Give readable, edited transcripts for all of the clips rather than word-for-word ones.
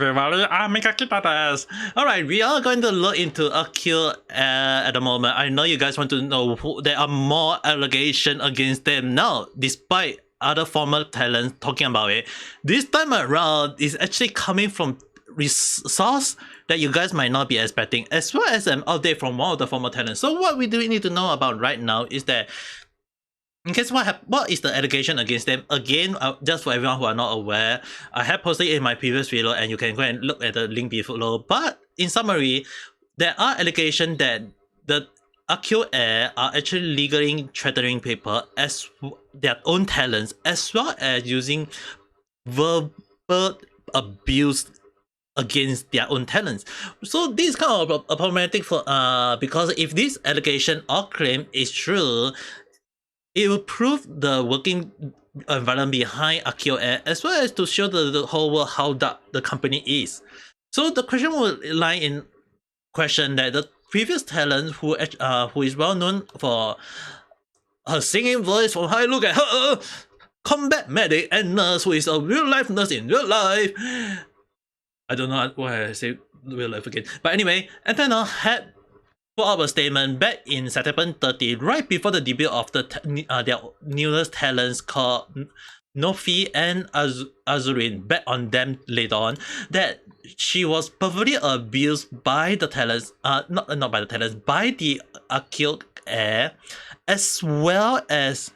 everybody, I'm Akioair. Alright, we are going to look into AkioAir at the moment. I know you guys want to know who, there are more allegations against them now, despite other former talents talking about it. This time around, is actually coming from source that you guys might not be expecting, as well as an update from one of the former talents. So what we do need to know about right now is that in case what is the allegation against them? Again, just for everyone who are not aware, I have posted in my previous video and you can go and look at the link below. But in summary, there are allegations that the AkioAir are actually legally threatening people as their own talents, as well as using verbal abuse against their own talents. So this is kind of problematic for because if this allegation or claim is true, it will prove the working environment behind AkioAir, as well as to show the whole world how dark the company is. So the question will lie in question that the previous talent who is well known for her singing voice, from how I look at her, combat medic and nurse who is a real life nurse in real life. I don't know why I say real life again. But anyway, Athena had put up a statement back in September 30, right before the debut of their newest talents called Nofi and Azurin, back on them later on, that she was perversely abused by the talents, not by the talents, by the AkioAir, as well as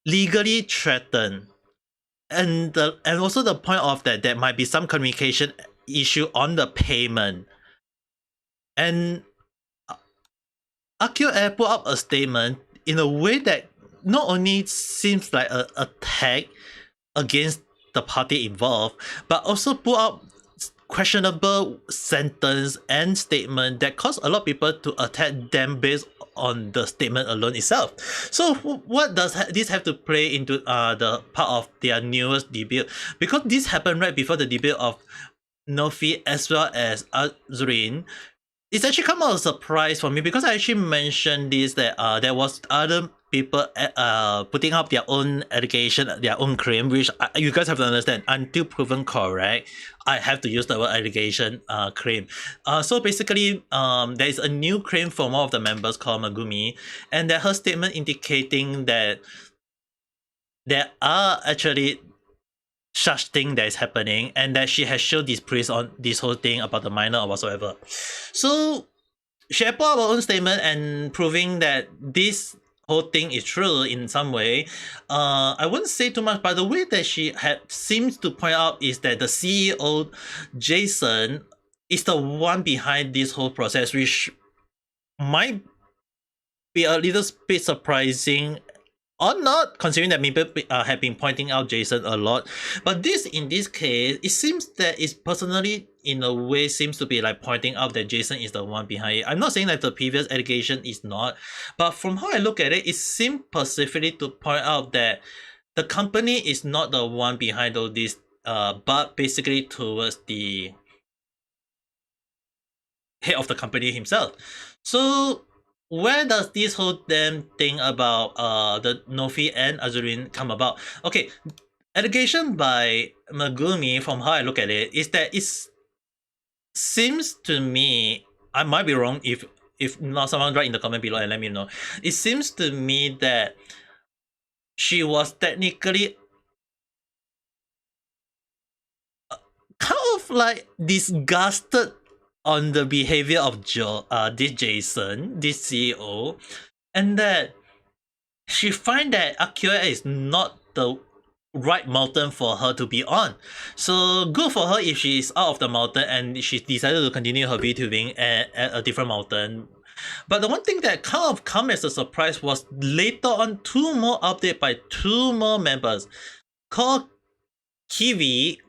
legally threatened. And also the point of that there might be some communication issue on the payment. And AkioAir put up a statement in a way that not only seems like an attack against the party involved, but also put up questionable sentence and statement that caused a lot of people to attack them based on the statement alone itself. So what does this have to play into the part of their newest debut? Because this happened right before the debut of Nofi as well as Azurin. It's actually come out as a surprise for me because I actually mentioned this, that there was other people putting up their own allegation, their own claim, which you guys have to understand, until proven correct, I have to use the word allegation claim. So basically, there is a new claim from one of the members called Megumi, and that her statement indicating that there are actually such thing that is happening, and that she has shown dispraise on this whole thing about the minor or whatsoever. So she had put up her own statement and proving that this whole thing is true in some way. I wouldn't say too much, but the way that she seems to point out is that the CEO Jason is the one behind this whole process, which might be a little bit surprising or not, considering that people have been pointing out Jason a lot. But in this case, it seems that it's personally, in a way, seems to be like pointing out that Jason is the one behind it. I'm not saying that the previous allegation is not, but from how I look at it, it seems specifically to point out that the company is not the one behind all this, but basically towards the head of the company himself. So where does this whole damn thing about the Nofi and Azurin come about? Okay, allegation by Megumi, from how I look at it, is that it seems to me, I might be wrong, if not, someone write in the comment below and let me know. It seems to me that she was technically kind of like disgusted on the behavior of this Jason, this CEO, and that she find that AkioAir is not the right mountain for her to be on. So good for her if she is out of the mountain and she decided to continue her VTubing at a different mountain. But the one thing that kind of come as a surprise was later on 2 more updates by 2 more members called Kiwi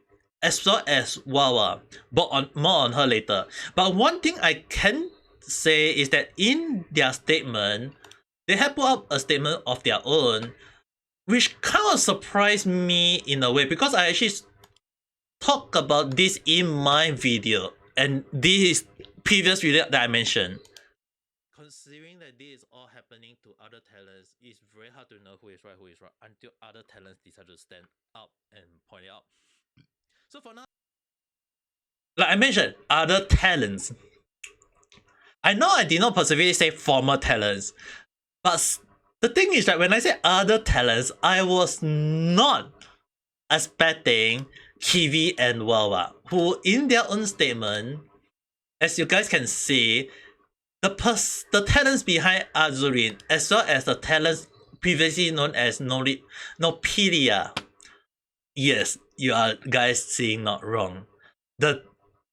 as well as Wawa, but more on her later. But one thing I can say is that in their statement, they have put up a statement of their own, which kind of surprised me in a way, because I actually talked about this in my video, and this is previous video that I mentioned. Considering that this is all happening to other talents, it's very hard to know who is right until other talents decide to stand up and point it out. So for now, like I mentioned, other talents. I know I did not specifically say former talents, but the thing is that when I say other talents, I was not expecting Kiwi and Wawa, who in their own statement, as you guys can see, the talents behind Azurin, as well as the talents previously known as Nopedia. Yes, you are guys seeing not wrong. The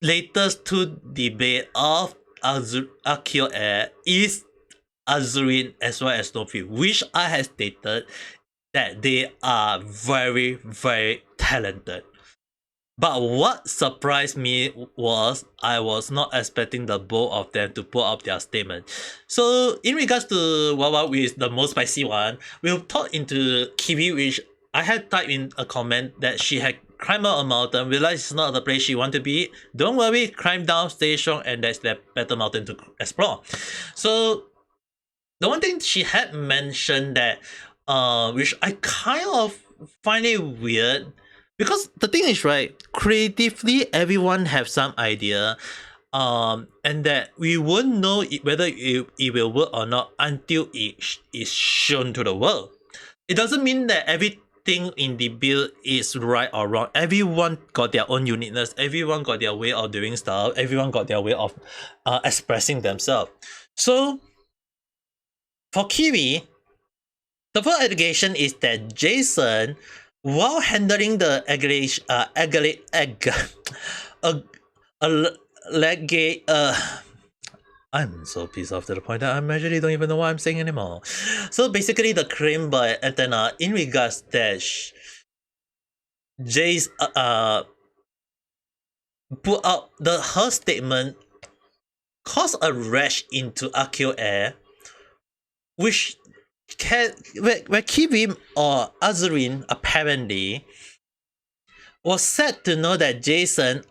latest two debate of AkioAir is Azurin as well as Nofi, which I have stated that they are very, very talented. But what surprised me was I was not expecting the both of them to put up their statement. So in regards to Wawa, which is the most spicy one, we'll talk into Kiwi, which I had typed in a comment that she had climbed up a mountain, realized it's not the place she wanted to be. Don't worry, climb down, stay strong, and that's the better mountain to explore. So the one thing she had mentioned that which I kind of find it weird, because the thing is, right, creatively everyone have some idea, and that we won't know whether it will work or not until it is shown to the world. It doesn't mean that everything in the build is right or wrong. Everyone got their own uniqueness, everyone got their way of doing stuff, everyone got their way of expressing themselves. So for Kiwi, the first allegation is that Jason, while handling the I'm so pissed off to the point that I actually don't even know what I'm saying anymore. So basically, the claim by Athena in regards that Jace put out her statement caused a rash into AkioAir, which where Kiwi or Azurin apparently was sad to know that Jason,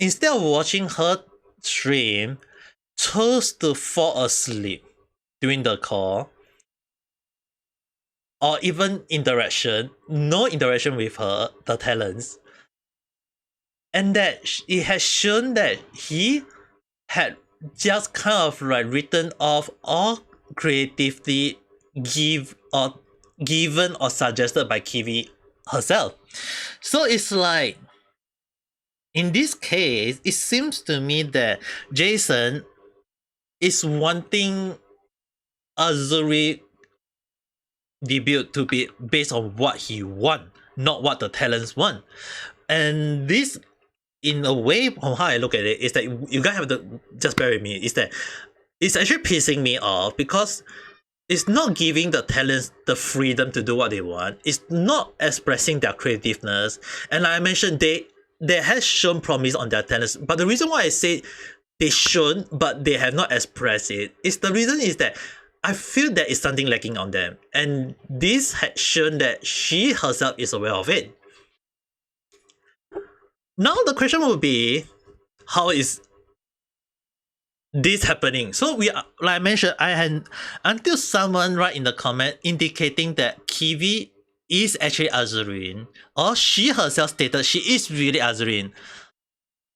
instead of watching her stream, chose to fall asleep during the call, or even no interaction with her, the talents, and that it has shown that he had just kind of like written off all creatively given or suggested by Kiwi herself. So it's like, in this case, it seems to me that Jason is wanting Azuri debut to be based on what he want, not what the talents want. And this, in a way, from how I look at it, is that you guys have to just bear with me, is that it's actually pissing me off, because it's not giving the talents the freedom to do what they want. It's not expressing their creativeness. And like I mentioned, they have shown promise on their talents. But the reason why I say they shown but they have not expressed it is, the reason is that I feel that is something lacking on them. And this had shown that she herself is aware of it. Now the question will be, how is this happening? So we are, like I mentioned, I had until someone write in the comment indicating that Kiwi is actually Azurin, or she herself stated she is really Azurin.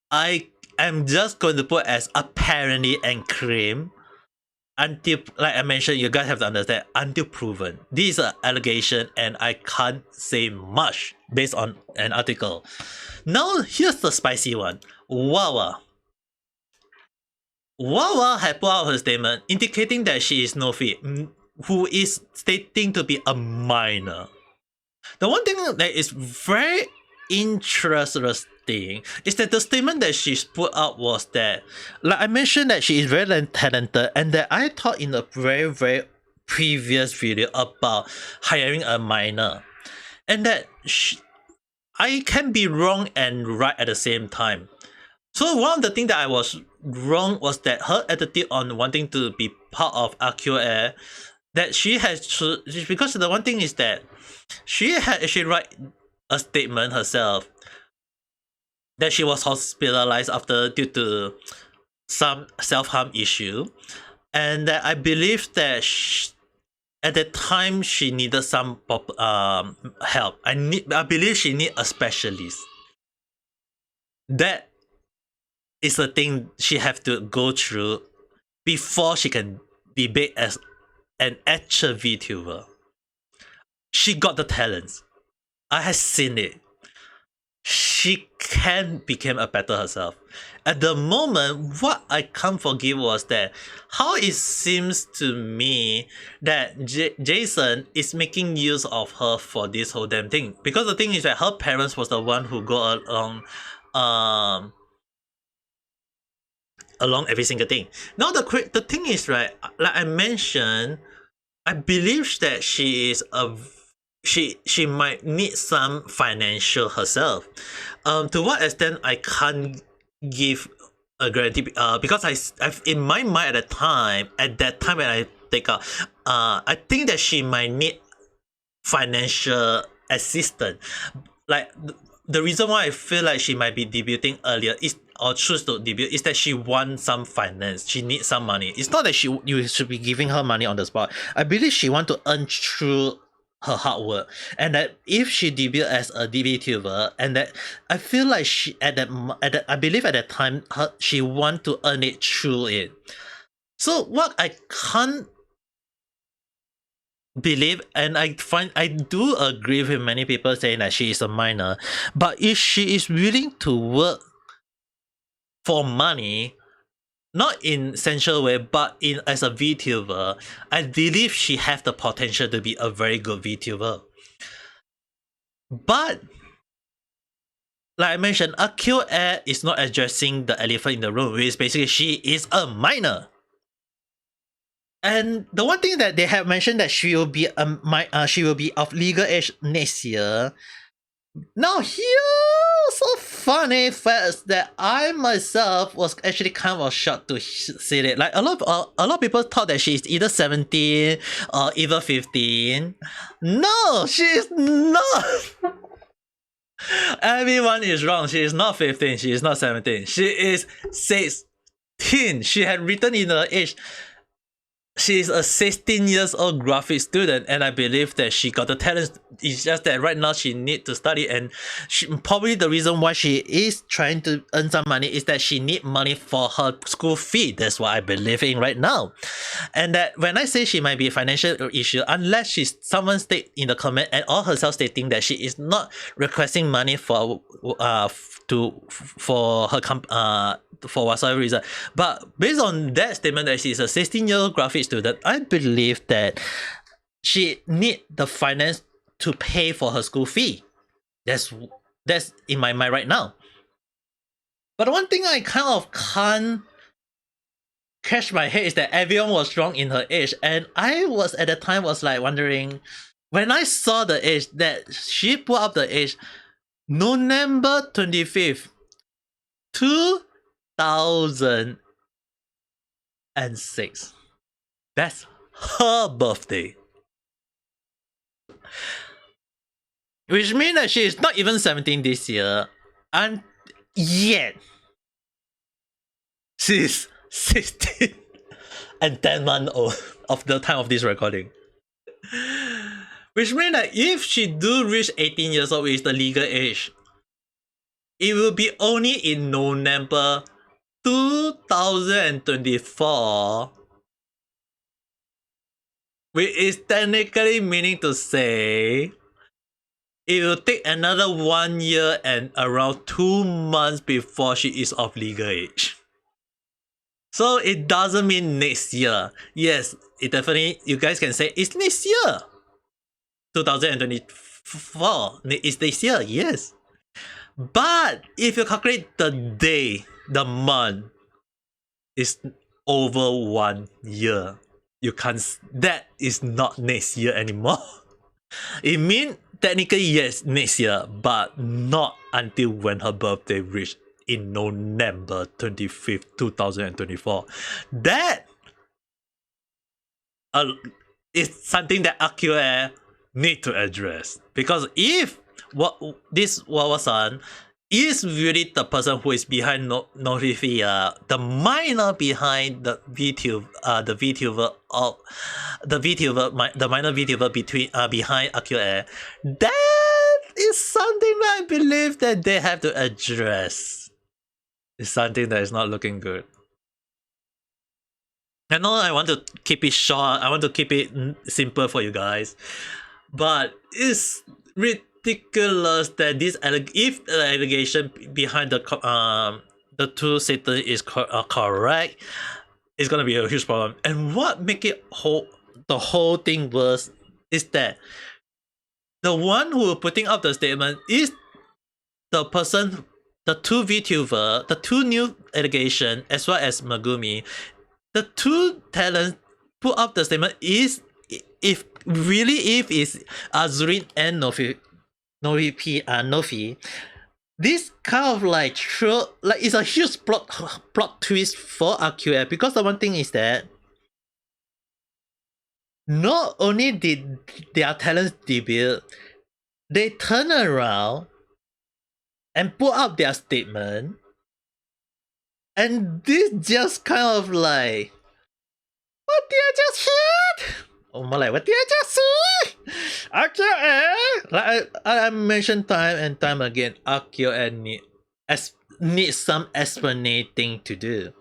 I am just going to put as apparently and claim until, like I mentioned, you guys have to understand, until proven. This is an allegation and I can't say much based on an article. Now here's the spicy one. Wawa had put out her statement indicating that she is Nofi, who is stating to be a minor. The one thing that is very interesting is that the statement that she's put out was that, like I mentioned, that she is very talented, and that I thought in a very, very previous video about hiring a minor, and that I can be wrong and right at the same time. So one of the things that I was wrong was that her attitude on wanting to be part of AkioAir, that she has to, because the one thing is that she had actually write a statement herself that she was hospitalized after due to some self-harm issue, and that I believe that at the time she needed some help. I believe she need a specialist. That is a thing she have to go through before she can debate as an actual VTuber. She got the talents. I have seen it. She can become a better herself. At the moment, what I can't forgive was that how it seems to me that Jason is making use of her for this whole damn thing. Because the thing is that her parents was the one who go um along every single thing. Now the thing is, right, like I mentioned, I believe that she might need some financial herself. To what extent I can't give a guarantee. Because I've in my mind at that time when I take out, I think that she might need financial assistance. Like the reason why I feel like she might be debuting earlier is or choose to debut is that she wants some finance. She needs some money. It's not that you should be giving her money on the spot. I believe she want to earn through her hard work, and that if she debut as a VTuber, and that I feel like she I believe at that time she want to earn it through it. So what I can't believe, and I do agree with many people saying that she is a minor, but if she is willing to work for money, not in essential way, but in as a VTuber, I believe she have the potential to be a very good VTuber. But like I mentioned, AkioAir is not addressing the elephant in the room, which is basically she is a minor. And the one thing that they have mentioned that she will be she will be of legal age next year. Now here's a funny fact that I myself was actually kind of shocked to see it. Like a lot of people thought that she's either 17 or either 15. No, she is not. Everyone is wrong. She is not 15. She is not 17. She is 16. She had written in her age. She is a 16 years old graphic student, and I believe that she got the talent. It's just that right now she need to study, and probably the reason why she is trying to earn some money is that she need money for her school fee. That's what I believe in right now. And that when I say she might be a financial issue, unless she's someone state in the comment and all herself stating that she is not requesting money for for her for whatsoever reason. But based on that statement that she's a 16-year-old graphic student, I believe that she need the finance to pay for her school fee. That's in my mind right now. But one thing I kind of can't catch my head is that everyone was wrong in her age, and I was at the time was like wondering when I saw the age that she put up the age November 25th, 2006. That's her birthday. Which means that she is not even 17 this year. And yet, she's 16 and 10 months old of the time of this recording. Which means that if she do reach 18 years old, which is the legal age, it will be only in November 2024, which is technically meaning to say it will take another 1 year and around 2 months before she is of legal age. So it doesn't mean next year. Yes, it definitely, you guys can say it's next year. 2024 is this year, yes. But if you calculate the day, the month, it's over 1 year. You can't, that is not next year anymore. It means technically yes, next year, but not until when her birthday reached in November 25th, 2024. That is something that AkioAir need to address. Because if this wasn is really the person who is behind Notifia, the minor behind the VTuber, the minor VTuber behind AkioAir, that is something that I believe that they have to address. is something that is not looking good. I know I want to keep it short. I want to keep it simple for you guys, but it's ridiculous that this if the allegation behind the two statements is correct, it's gonna be a huge problem. And what make it the whole thing worse is that the one who putting up the statement is the person, the two VTuber, the two new allegation, as well as Megumi. The two talents put up the statement is if it's Azurin and Nofi. This kind of like it's a huge plot twist for AkioAir, because the one thing is that not only did their talents debut, they turn around and put up their statement, and this just kind of like, what did I just hear? Oh my, like, what did I just see? AkioAir! Like I mentioned time and time again, AkioAir need some explaining to do.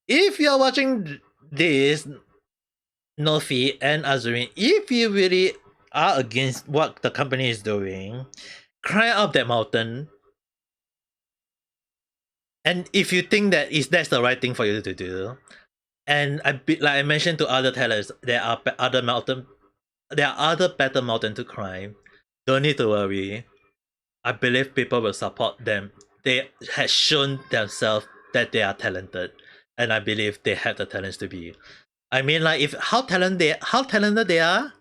If you're watching this, Nofi and Azurin, if you really are against what the company is doing, climb up that mountain. And if you think that that's the right thing for you to do, and like I mentioned to other tellers, there are other better mountain to climb. Don't need to worry. I believe people will support them. They have shown themselves that they are talented, and I believe they have the talents to be. I mean, like, if how talented they are,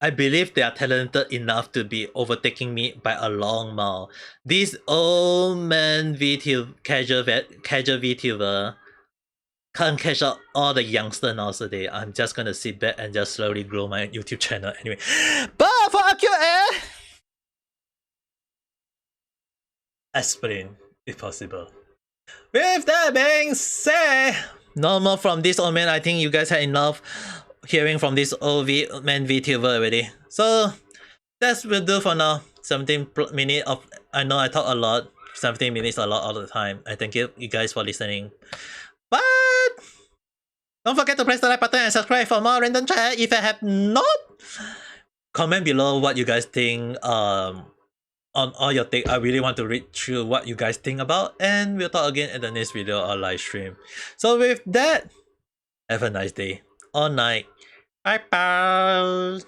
I believe they are talented enough to be overtaking me by a long mile. This old man casual VTuber can't catch up all the youngsters nowadays. I'm just gonna sit back and just slowly grow my YouTube channel anyway. But for AkioAir, explain if possible. With that being said, no more from this old man. I think you guys had enough hearing from this old man VTuber already. So that's will do for now. 17 minutes of, I know I talk a lot. 17 minutes a lot all the time. I thank you guys for listening. But don't forget to press the like button and subscribe for more random chat. If I have not, comment below what you guys think on all your take. I really want to read through what you guys think about, and we'll talk again in the next video or live stream. So with that, have a nice day or night. Bye bye.